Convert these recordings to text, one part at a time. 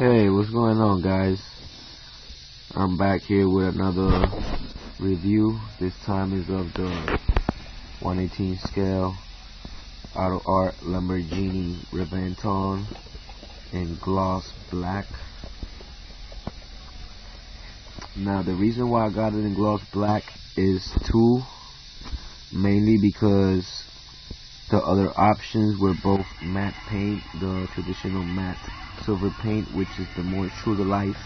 Hey, what's going on, guys? I'm back here with another review. This time is of the 1/18 scale Autoart Lamborghini Reventon in gloss black. Now, the reason why I got it in gloss black is two. Mainly because the other options were both matte paint, the traditional matte silver paint, which is the more true to life.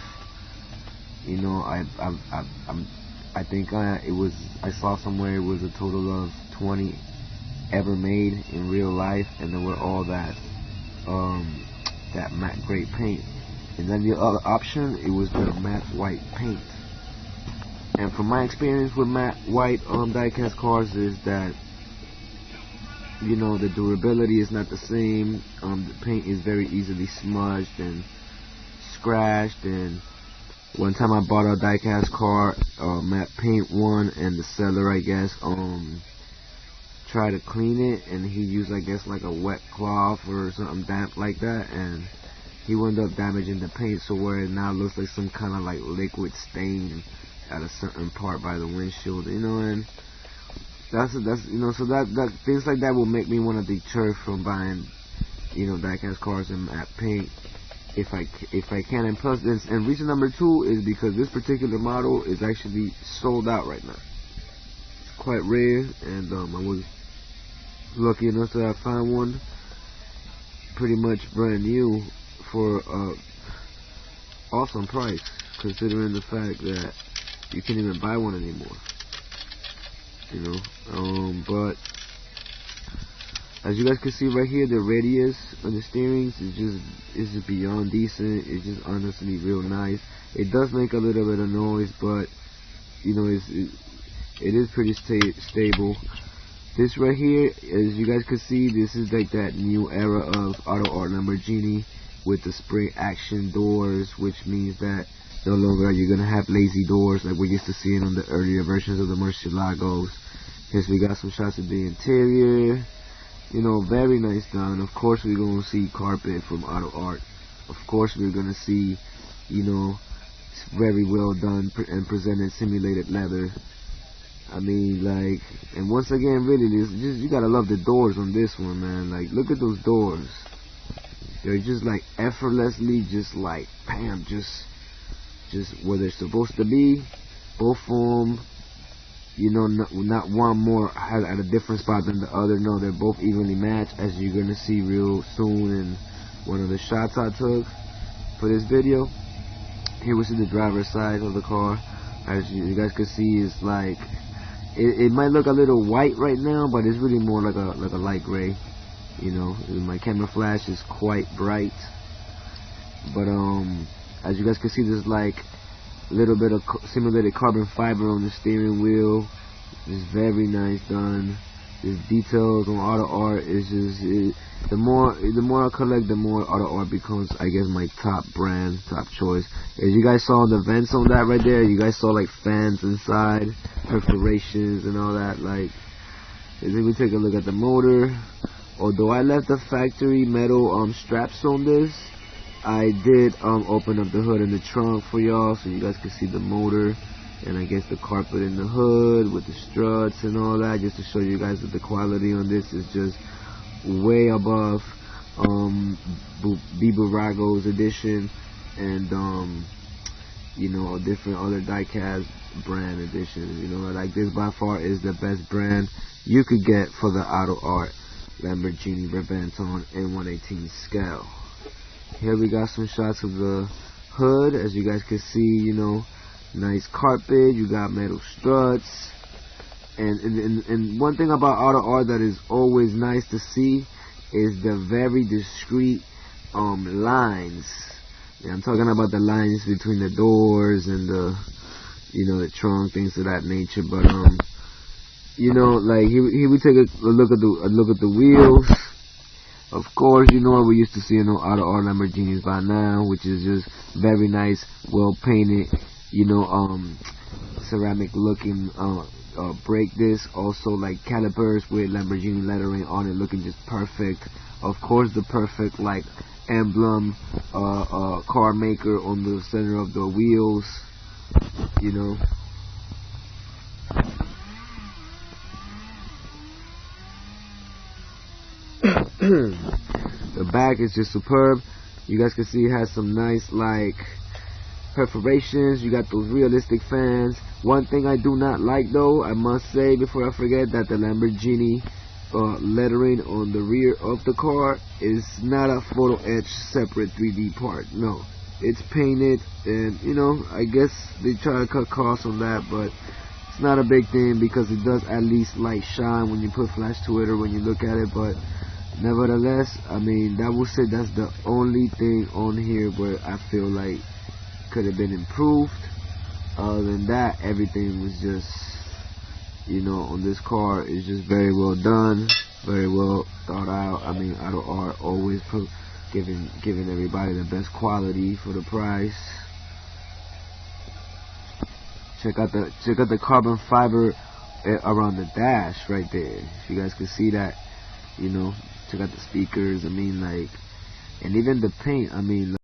You know, I think I saw somewhere it was a total of 20 ever made in real life, and they were all that matte gray paint. And then the other option, it was the matte white paint. And from my experience with matte white diecast cars is that, you know, the durability is not the same. The paint is very easily smudged and scratched. And one time I bought a diecast car, matte paint one, and the seller, I guess, tried to clean it, and he used, I guess, like a wet cloth or something damp like that, and he wound up damaging the paint, so where it now looks like some kind of like liquid stain at a certain part by the windshield, you know. And that's you know, so that things like that will make me want to deter from buying, you know, diecast cars in matte paint if I can. And plus, and reason number two is because this particular model is actually sold out right now. It's quite rare, and I was lucky enough to have found one pretty much brand new for awesome price, considering the fact that you can't even buy one anymore. You know, but as you guys can see right here, the radius of the steerings is just beyond decent. It's just honestly real nice. It does make a little bit of noise, but you know, it is pretty stable. This right here, as you guys can see, this is like that new era of Autoart Lamborghini with the spring action doors, which means that no longer are you gonna have lazy doors like we're used to seeing on the earlier versions of the Murciélagos. Here's we got some shots of the interior. You know, very nice done. Of course, we're gonna see carpet from Autoart. Of course, we're gonna see, you know, very well done and presented simulated leather. I mean, like, and once again, really, you gotta love the doors on this one, man. Like, look at those doors. They're just like effortlessly, just like, bam, just where they're supposed to be. Both of them, you know, not one more at a different spot than the other. No, they're both evenly matched, as you're gonna see real soon in one of the shots I took for this video. Here we see the driver's side of the car. As you guys can see, it's like it might look a little white right now, but it's really more like a light gray. You know, my camera flash is quite bright, but as you guys can see, there's like a little bit of simulated carbon fiber on the steering wheel. It's very nice done. There's details on Autoart. It's just the more I collect, the more Autoart becomes, I guess, my top brand, top choice. As you guys saw the vents on that right there, you guys saw like fans inside, perforations and all that. Like, if we take a look at the motor, although I left the factory metal straps on this, I did open up the hood and the trunk for y'all, so you guys can see the motor and I guess the carpet in the hood with the struts and all that, just to show you guys that the quality on this is just way above Bibarago's edition and you know, different other diecast brand editions. You know, like this by far is the best brand you could get for the Autoart Lamborghini Reventon in 1/18 scale. Here we got some shots of the hood. As you guys can see, you know, nice carpet. You got metal struts, and one thing about Autoart that is always nice to see is the very discreet lines. Yeah, I'm talking about the lines between the doors and the, you know, the trunk, things of that nature. But you know, like here we take a look at the wheels. Of course, you know what we're used to seeing on Autoart Lamborghinis by now, which is just very nice, well painted, you know, ceramic looking brake disc. Also like calipers with Lamborghini lettering on it, looking just perfect. Of course, the perfect like emblem, car maker on the center of the wheels, you know. The back is just superb. You guys can see it has some nice like perforations. You got those realistic fans. One thing I do not like though, I must say before I forget, that the Lamborghini lettering on the rear of the car is not a photo etch separate 3D part. No, it's painted, and you know, I guess they try to cut costs on that, but it's not a big thing because it does at least light shine when you put flash to it or when you look at it. But nevertheless, I mean, that would say that's the only thing on here where I feel like could have been improved. Other than that, everything was just, you know, on this car is just very well done, very well thought out. I mean, Autoart always giving everybody the best quality for the price. Check out the carbon fiber around the dash right there. If you guys can see that, you know. Check out the speakers. I mean, like, and even the paint. I mean.